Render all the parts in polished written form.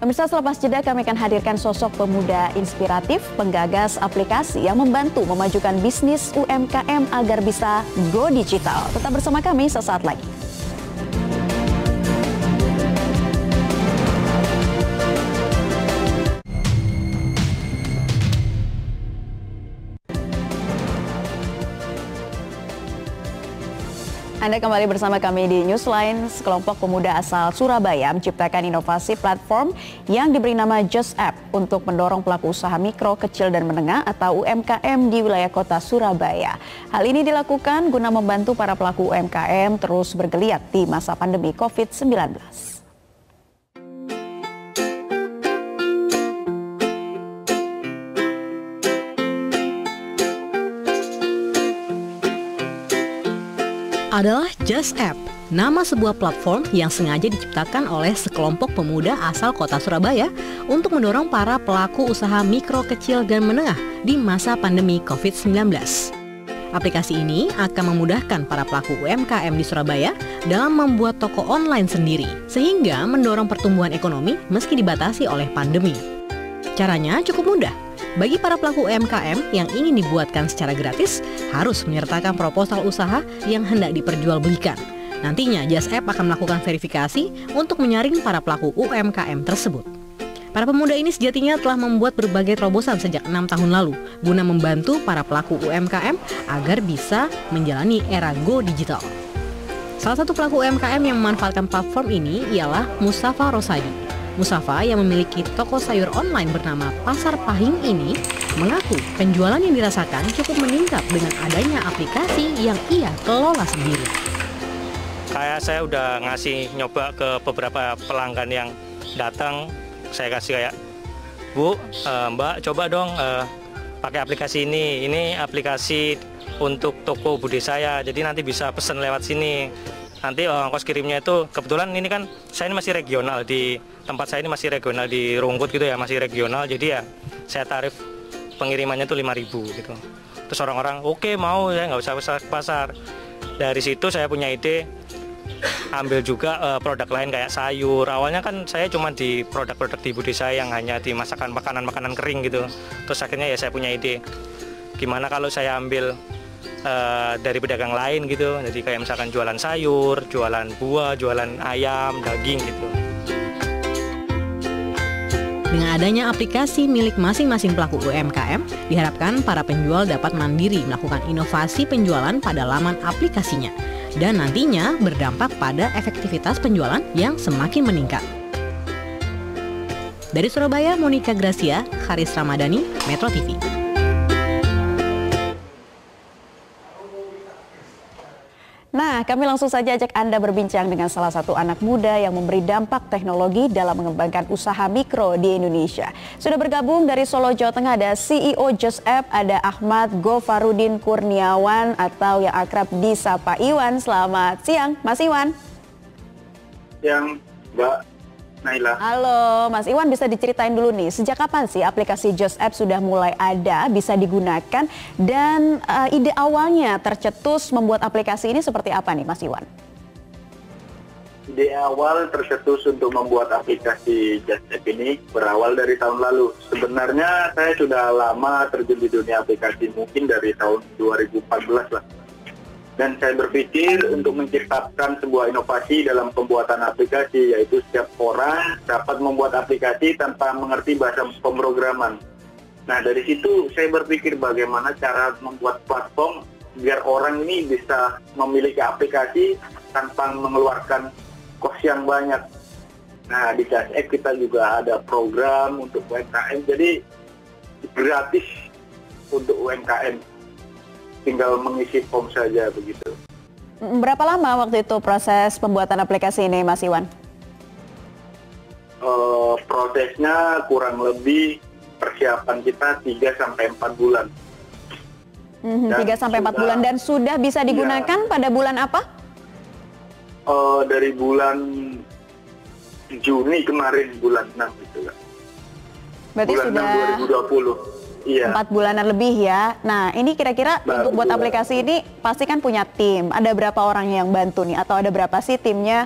Pemirsa, selepas jeda kami akan hadirkan sosok pemuda inspiratif, penggagas aplikasi yang membantu memajukan bisnis UMKM agar bisa go digital. Tetap bersama kami sesaat lagi. Anda kembali bersama kami di Newsline. Sekelompok pemuda asal Surabaya menciptakan inovasi platform yang diberi nama Just App untuk mendorong pelaku usaha mikro, kecil, dan menengah atau UMKM di wilayah kota Surabaya. Hal ini dilakukan guna membantu para pelaku UMKM terus bergeliat di masa pandemi COVID-19. Adalah Just App, nama sebuah platform yang sengaja diciptakan oleh sekelompok pemuda asal kota Surabaya untuk mendorong para pelaku usaha mikro, kecil, dan menengah di masa pandemi COVID-19. Aplikasi ini akan memudahkan para pelaku UMKM di Surabaya dalam membuat toko online sendiri, sehingga mendorong pertumbuhan ekonomi meski dibatasi oleh pandemi. Caranya cukup mudah. Bagi para pelaku UMKM yang ingin dibuatkan secara gratis, harus menyertakan proposal usaha yang hendak diperjualbelikan. Nantinya, Just App akan melakukan verifikasi untuk menyaring para pelaku UMKM tersebut. Para pemuda ini sejatinya telah membuat berbagai terobosan sejak 6 tahun lalu, guna membantu para pelaku UMKM agar bisa menjalani era go digital. Salah satu pelaku UMKM yang memanfaatkan platform ini ialah Mustafa Rosadi. Mustafa yang memiliki toko sayur online bernama Pasar Pahing ini mengaku penjualan yang dirasakan cukup meningkat dengan adanya aplikasi yang ia kelola sendiri. Kayak saya udah ngasih nyoba ke beberapa pelanggan yang datang, saya kasih kayak, Bu, Mbak coba dong pakai aplikasi ini. Ini aplikasi untuk toko bude saya, jadi nanti bisa pesen lewat sini. Nanti ongkos kirimnya itu, kebetulan ini kan saya ini masih regional, di tempat saya ini masih regional di Rungkut gitu ya, masih regional, jadi ya saya tarif pengirimannya tuh 5.000 gitu. Terus orang-orang oke, mau, ya nggak usah ke pasar. Dari situ saya punya ide ambil juga produk lain kayak sayur. Awalnya kan saya cuma di produk-produk di bude saya yang hanya di masakan makanan kering gitu. Terus akhirnya ya saya punya ide, gimana kalau saya ambil dari pedagang lain gitu, jadi kayak misalkan jualan sayur, jualan buah, jualan ayam, daging gitu. Dengan adanya aplikasi milik masing-masing pelaku UMKM, diharapkan para penjual dapat mandiri melakukan inovasi penjualan pada laman aplikasinya, dan nantinya berdampak pada efektivitas penjualan yang semakin meningkat. Dari Surabaya, Monica Gracia, Haris Ramadhani, Metro TV. Nah, kami langsung saja ajak Anda berbincang dengan salah satu anak muda yang memberi dampak teknologi dalam mengembangkan usaha mikro di Indonesia. Sudah bergabung dari Solo, Jawa Tengah, ada CEO Just App, ada Ahmad Gofarudin Kurniawan atau yang akrab disapa Iwan. Selamat siang, Mas Iwan. Siang, Mbak Naila. Halo, Mas Iwan, bisa diceritain dulu nih, sejak kapan sih aplikasi Just App sudah mulai ada, bisa digunakan, dan ide awalnya tercetus membuat aplikasi ini seperti apa nih, Mas Iwan? Ide awal tercetus untuk membuat aplikasi Just App ini berawal dari tahun lalu. Sebenarnya saya sudah lama terjun di dunia aplikasi, mungkin dari tahun 2014 lah. Dan saya berpikir untuk menciptakan sebuah inovasi dalam pembuatan aplikasi, yaitu setiap orang dapat membuat aplikasi tanpa mengerti bahasa pemrograman. Nah, dari situ saya berpikir bagaimana cara membuat platform biar orang ini bisa memiliki aplikasi tanpa mengeluarkan kos yang banyak. Nah, di Just App kita juga ada program untuk UMKM, jadi gratis untuk UMKM. Tinggal mengisi form saja begitu. Berapa lama waktu itu proses pembuatan aplikasi ini, Mas Iwan? Prosesnya kurang lebih persiapan kita 3-4 bulan. 3-4 bulan, dan sudah bisa digunakan pada bulan apa? Dari bulan Juni kemarin, bulan 6 gitu lah. Berarti bulan sudah 6 2020. Iya. 4 bulanan lebih ya. Nah, ini kira-kira untuk buat aplikasi ini pasti kan punya tim. Ada berapa orang yang bantu nih? Atau ada berapa sih timnya?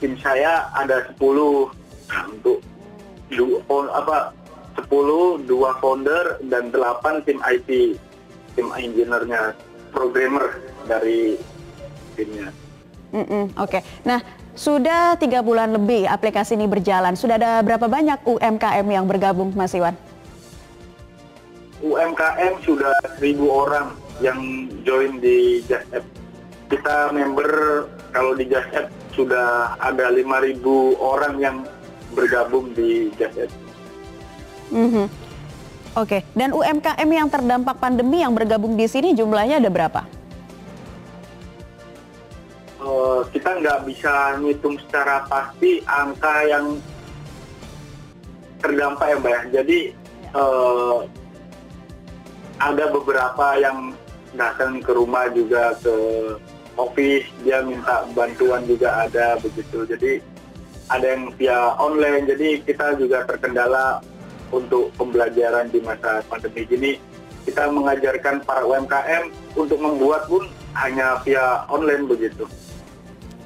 Tim saya ada 10 Nah, untuk 2 founder dan 8 tim IT, tim engineer-nya, programmer dari timnya. Oke. Nah, sudah 3 bulan lebih aplikasi ini berjalan. Sudah ada berapa banyak UMKM yang bergabung, Mas Iwan? UMKM sudah 1.000 orang yang join di Just App. Kita member kalau di Just App sudah ada 5.000 orang yang bergabung di Just App. Oke. Dan UMKM yang terdampak pandemi yang bergabung di sini jumlahnya ada berapa? Kita nggak bisa ngitung secara pasti angka yang terdampak ya Mbak. Jadi ada beberapa yang datang ke rumah juga, ke office, dia minta bantuan juga ada begitu. Jadi ada yang via online, jadi kita juga terkendala untuk pembelajaran di masa pandemi ini. Kita mengajarkan para UMKM untuk membuat pun hanya via online begitu.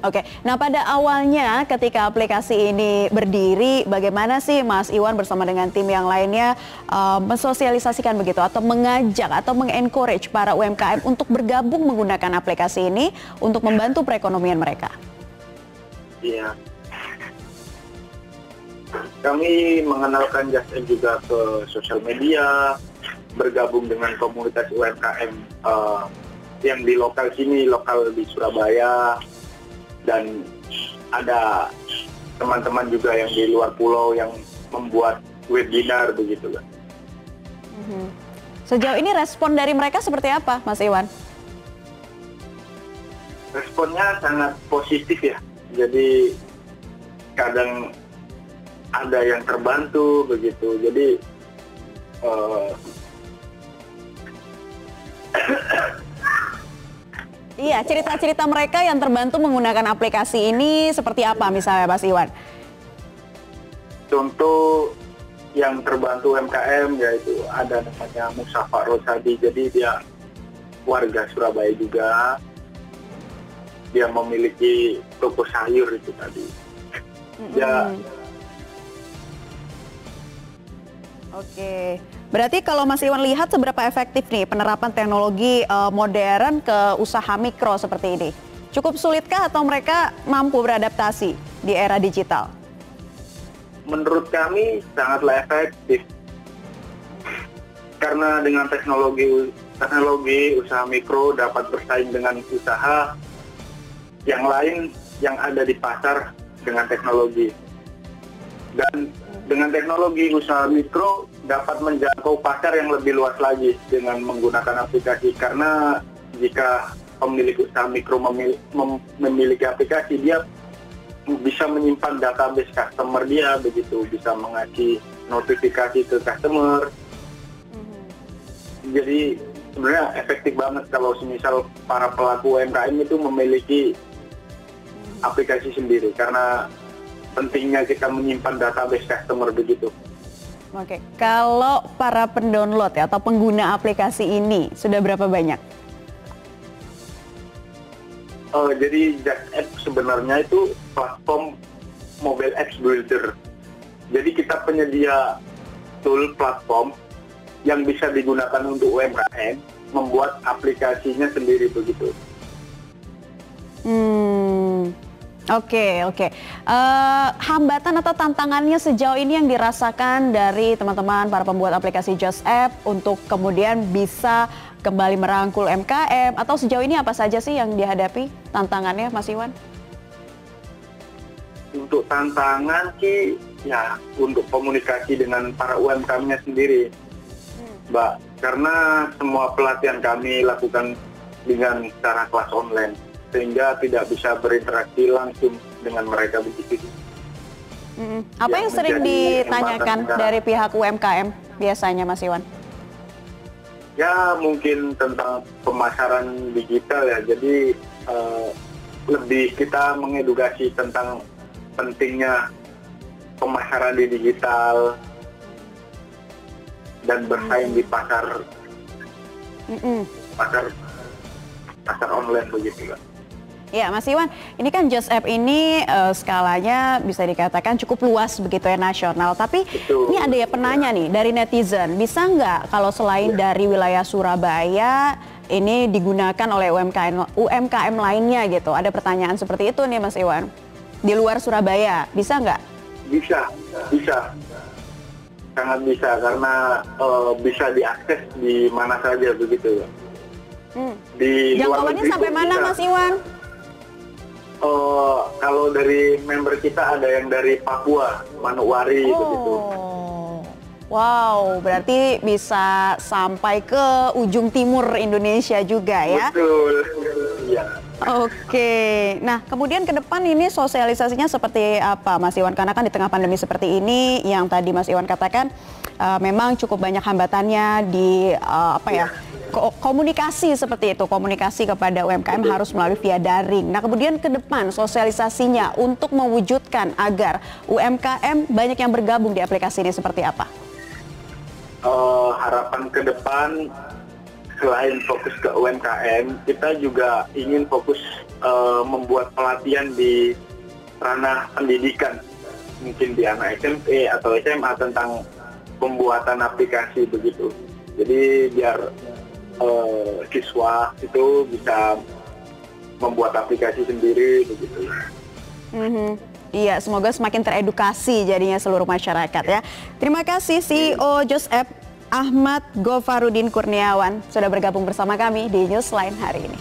Oke, nah pada awalnya ketika aplikasi ini berdiri, bagaimana sih Mas Iwan bersama dengan tim yang lainnya mensosialisasikan begitu atau mengajak atau mengencourage para UMKM untuk bergabung menggunakan aplikasi ini untuk membantu perekonomian mereka? Iya. Kami mengenalkan Just App juga ke sosial media, bergabung dengan komunitas UMKM yang di lokal sini, lokal di Surabaya. Dan ada teman-teman juga yang di luar pulau yang membuat webinar begitu kan. Sejauh ini respon dari mereka seperti apa, Mas Iwan? Responnya sangat positif ya. Jadi kadang ada yang terbantu begitu. Jadi iya, cerita-cerita mereka yang terbantu menggunakan aplikasi ini seperti apa misalnya, Mas Iwan? Contoh yang terbantu UMKM yaitu ada namanya Musafa Rosadi, jadi dia warga Surabaya juga. Dia memiliki toko sayur itu tadi. Oke, berarti kalau Mas Iwan lihat seberapa efektif nih penerapan teknologi modern ke usaha mikro seperti ini? Cukup sulitkah atau mereka mampu beradaptasi di era digital? Menurut kami sangatlah efektif. Karena dengan teknologi usaha mikro dapat bersaing dengan usaha yang lain yang ada di pasar dengan teknologi. Dan dengan teknologi usaha mikro dapat menjangkau pasar yang lebih luas lagi dengan menggunakan aplikasi. Karena jika pemilik usaha mikro memiliki aplikasi, dia bisa menyimpan database customer dia begitu, bisa mengasih notifikasi ke customer. Jadi sebenarnya efektif banget kalau semisal para pelaku UMKM itu memiliki aplikasi sendiri, karena pentingnya kita menyimpan database customer begitu. Oke, kalau para pendownload ya, atau pengguna aplikasi ini sudah berapa banyak? Jadi Just App sebenarnya itu platform mobile apps builder. Jadi kita penyedia tool platform yang bisa digunakan untuk UMKM membuat aplikasinya sendiri begitu. Oke. Hambatan atau tantangannya sejauh ini yang dirasakan dari teman-teman para pembuat aplikasi Just App untuk kemudian bisa kembali merangkul UMKM, atau sejauh ini apa saja sih yang dihadapi tantangannya, Mas Iwan? Untuk tantangan sih ya untuk komunikasi dengan para UMKM-nya sendiri, Mbak. Karena semua pelatihan kami lakukan dengan cara kelas online, sehingga tidak bisa berinteraksi langsung dengan mereka begitu. Apa yang sering ditanyakan dari pihak UMKM biasanya, Mas Iwan? Ya mungkin tentang pemasaran digital ya. Jadi lebih kita mengedukasi tentang pentingnya pemasaran di digital dan bersaing di pasar online begitu kan. Ya, Mas Iwan, ini kan Just App ini skalanya bisa dikatakan cukup luas begitu ya, nasional. Tapi Betul. ini ada ya penanya nih dari netizen, bisa nggak kalau selain dari wilayah Surabaya ini digunakan oleh UMKM lainnya gitu? Ada pertanyaan seperti itu nih Mas Iwan. Di luar Surabaya, bisa nggak? Bisa. Sangat bisa karena bisa diakses di mana saja begitu. Di luar Jangkauannya negeri sampai pun mana bisa. Mas Iwan? Kalau dari member kita ada yang dari Papua, Manokwari begitu. Wow, berarti bisa sampai ke ujung timur Indonesia juga ya? Betul. Iya. Oke, nah kemudian ke depan ini sosialisasinya seperti apa Mas Iwan? Karena kan di tengah pandemi seperti ini yang tadi Mas Iwan katakan memang cukup banyak hambatannya di komunikasi seperti itu, komunikasi kepada UMKM harus melalui via daring. Nah kemudian ke depan sosialisasinya untuk mewujudkan agar UMKM banyak yang bergabung di aplikasi ini seperti apa? Harapan ke depan selain fokus ke UMKM, kita juga ingin fokus membuat pelatihan di ranah pendidikan, mungkin di anak SMP atau SMA tentang pembuatan aplikasi begitu. Jadi biar siswa itu bisa membuat aplikasi sendiri begitu. Iya, semoga semakin teredukasi jadinya seluruh masyarakat ya. Terima kasih CEO Just App Ahmad Gofarudin Kurniawan sudah bergabung bersama kami di Newsline hari ini.